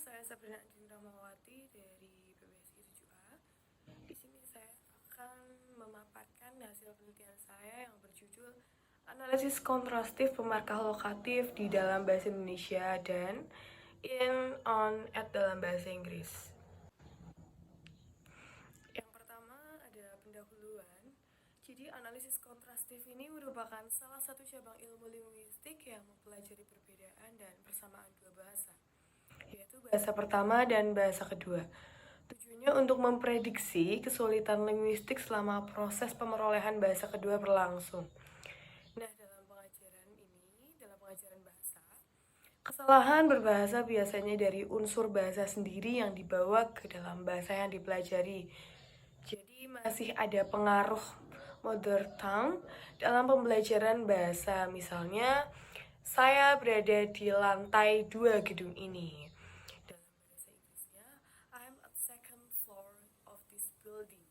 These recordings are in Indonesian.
saya Sabrina Andin Ramawati dari PBSI 7A. Di sini saya akan memaparkan hasil penelitian saya yang berjudul Analisis Kontrastif Pemarkah Lokatif di dalam Bahasa Indonesia dan in, on, at dalam Bahasa Inggris. Yang pertama ada pendahuluan. Jadi analisis kontrastif ini merupakan salah satu cabang ilmu linguistik yang mempelajari perbedaan dan persamaan dua bahasa, yaitu bahasa pertama dan bahasa kedua. Tujuannya untuk memprediksi kesulitan linguistik selama proses pemerolehan bahasa kedua berlangsung. Nah, dalam pengajaran bahasa, kesalahan berbahasa biasanya dari unsur bahasa sendiri yang dibawa ke dalam bahasa yang dipelajari. Jadi masih ada pengaruh mother tongue dalam pembelajaran bahasa. Misalnya, saya berada di lantai 2 gedung ini. Dalam bahasa Inggrisnya, I'm at second floor of this building.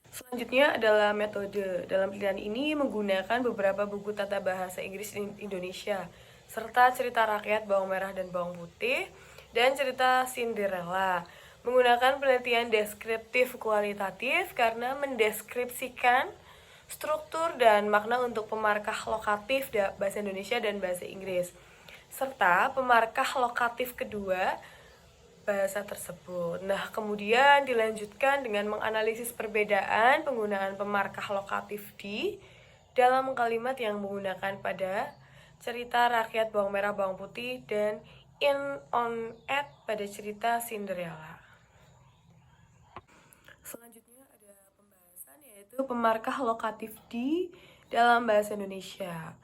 Selanjutnya adalah metode. Dalam pilihan ini menggunakan beberapa buku tata bahasa Inggris Indonesia, serta cerita rakyat bawang merah dan bawang putih, dan cerita Cinderella. Menggunakan penelitian deskriptif kualitatif karena mendeskripsikan struktur dan makna untuk pemarkah lokatif bahasa Indonesia dan bahasa Inggris, serta pemarkah lokatif kedua bahasa tersebut. Nah, kemudian dilanjutkan dengan menganalisis perbedaan penggunaan pemarkah lokatif di dalam kalimat yang menggunakan pada cerita rakyat bawang merah bawang putih dan in, on, at pada cerita Cinderella. Selanjutnya ada pembahasan yaitu pemarkah lokatif di dalam bahasa Indonesia.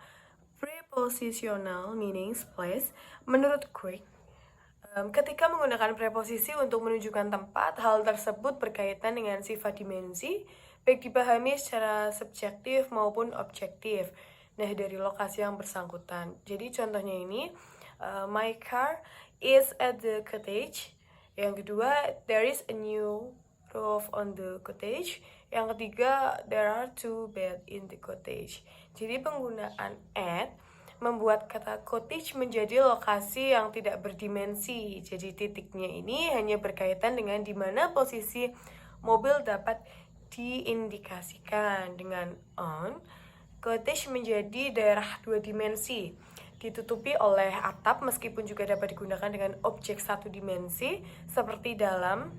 Prepositional meanings place. Menurut Quick, ketika menggunakan preposisi untuk menunjukkan tempat, hal tersebut berkaitan dengan sifat dimensi, baik dipahami secara subjektif maupun objektif. Nah, dari lokasi yang bersangkutan. Jadi contohnya ini, my car is at the cottage. Yang kedua, there is a new roof on the cottage. Yang ketiga, there are 2 beds in the cottage. Jadi penggunaan at membuat kata cottage menjadi lokasi yang tidak berdimensi. Jadi titiknya ini hanya berkaitan dengan di mana posisi mobil dapat diindikasikan. Dengan on, cottage menjadi daerah 2 dimensi, ditutupi oleh atap meskipun juga dapat digunakan dengan objek 1 dimensi seperti dalam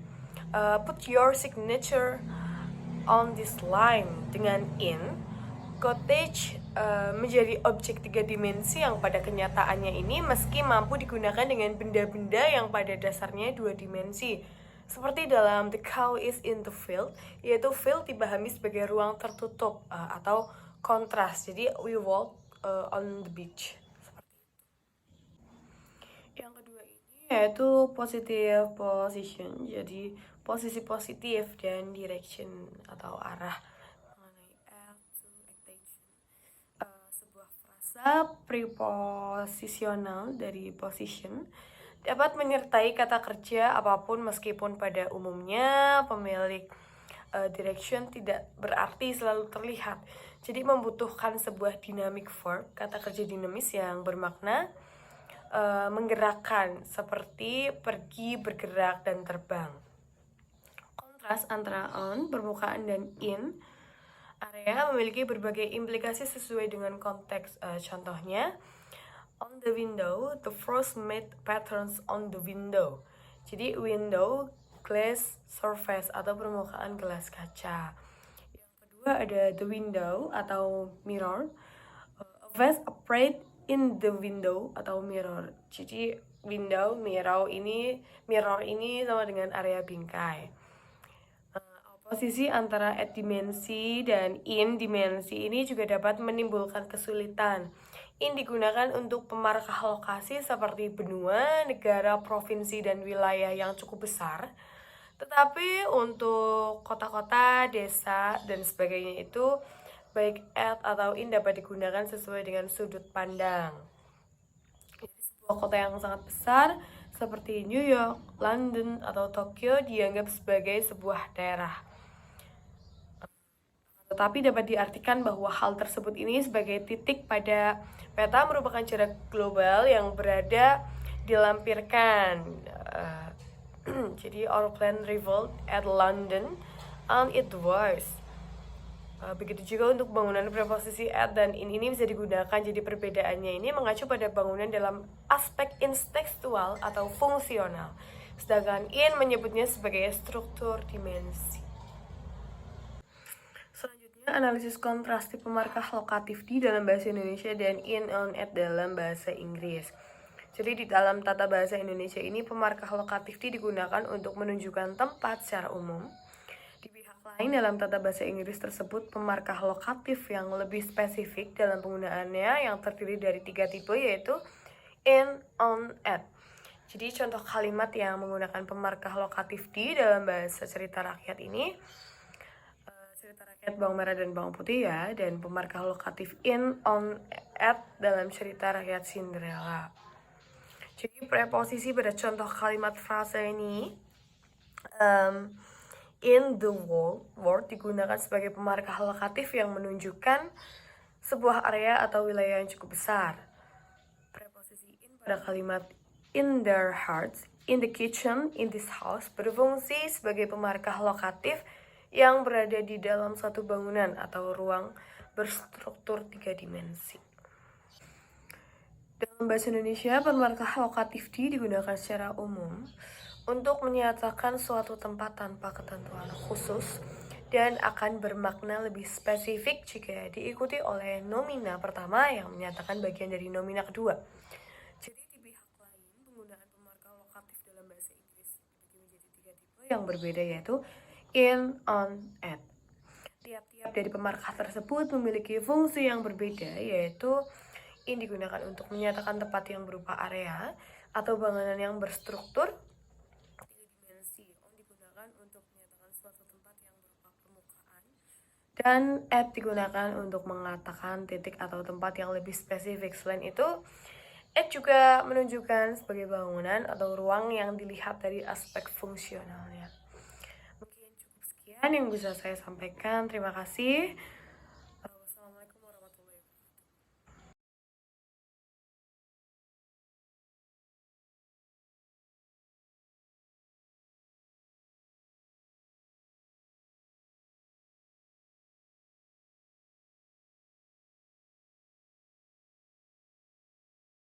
put your signature on this line. Dengan in, cottage menjadi objek 3 dimensi yang pada kenyataannya ini meski mampu digunakan dengan benda-benda yang pada dasarnya 2 dimensi. Seperti dalam The Cow is in the Field, yaitu field dipahami sebagai ruang tertutup atau kontras. Jadi we walk on the beach. Yang kedua ini yaitu positive position. Jadi posisi positif dan direction atau arah mengenai act to attention. Sebuah frasa preposisional dari position dapat menyertai kata kerja apapun meskipun pada umumnya pemilik direction tidak berarti selalu terlihat. Jadi membutuhkan sebuah dynamic verb, kata kerja dinamis yang bermakna menggerakkan seperti pergi, bergerak, dan terbang. Kontras antara on, permukaan, dan in area memiliki berbagai implikasi sesuai dengan konteks. Contohnya, on the window, the frost made patterns on the window. Jadi window, glass surface atau permukaan gelas kaca. Yang kedua ada the window atau mirror. A vase appeared in the window atau mirror. Jadi window, mirror ini sama dengan area bingkai. Posisi antara at dimensi dan in dimensi ini juga dapat menimbulkan kesulitan. In digunakan untuk pemarkah lokasi seperti benua, negara, provinsi, dan wilayah yang cukup besar. Tetapi untuk kota-kota, desa, dan sebagainya itu baik at atau in dapat digunakan sesuai dengan sudut pandang. Jadi sebuah kota yang sangat besar seperti New York, London, atau Tokyo dianggap sebagai sebuah daerah. Tetapi dapat diartikan bahwa hal tersebut ini sebagai titik pada peta merupakan jarak global yang berada dilampirkan. Jadi our plan revolved at London and it was. Begitu juga untuk bangunan preposisi at dan in ini bisa digunakan, jadi perbedaannya ini mengacu pada bangunan dalam aspek instekstual atau fungsional, sedangkan in menyebutnya sebagai struktur dimensi. Selanjutnya, analisis kontrastif pemarkah lokatif di dalam bahasa Indonesia dan in, on, at dalam bahasa Inggris. Jadi di dalam tata bahasa Indonesia ini pemarkah lokatif digunakan untuk menunjukkan tempat secara umum. Di pihak lain dalam tata bahasa Inggris tersebut pemarkah lokatif yang lebih spesifik dalam penggunaannya yang terdiri dari 3 tipe, yaitu in, on, at. Jadi contoh kalimat yang menggunakan pemarkah lokatif di dalam bahasa cerita rakyat ini, cerita rakyat bawang merah dan bawang putih ya, dan pemarkah lokatif in, on, at dalam cerita rakyat Cinderella. Jadi preposisi pada contoh kalimat frase ini in the world digunakan sebagai pemarkah lokatif yang menunjukkan sebuah area atau wilayah yang cukup besar. Preposisi in pada kalimat in their hearts, in the kitchen, in this house berfungsi sebagai pemarkah lokatif yang berada di dalam suatu bangunan atau ruang berstruktur 3 dimensi. Dalam bahasa Indonesia, pemarkah lokatif digunakan secara umum untuk menyatakan suatu tempat tanpa ketentuan khusus dan akan bermakna lebih spesifik jika diikuti oleh nomina pertama yang menyatakan bagian dari nomina kedua. Jadi di pihak lain, penggunaan pemarkah lokatif dalam bahasa Inggris dibagi menjadi 3 tipe yang berbeda, yaitu in, on, at. Tiap-tiap dari pemarkah tersebut memiliki fungsi yang berbeda, yaitu in digunakan untuk menyatakan tempat yang berupa area atau bangunan yang berstruktur 3 dimensi. On digunakan untuk menyatakan suatu tempat yang berupa permukaan. Dan at digunakan untuk mengatakan titik atau tempat yang lebih spesifik. Selain itu, at juga menunjukkan sebagai bangunan atau ruang yang dilihat dari aspek fungsionalnya. Mungkin cukup sekian yang bisa saya sampaikan. Terima kasih.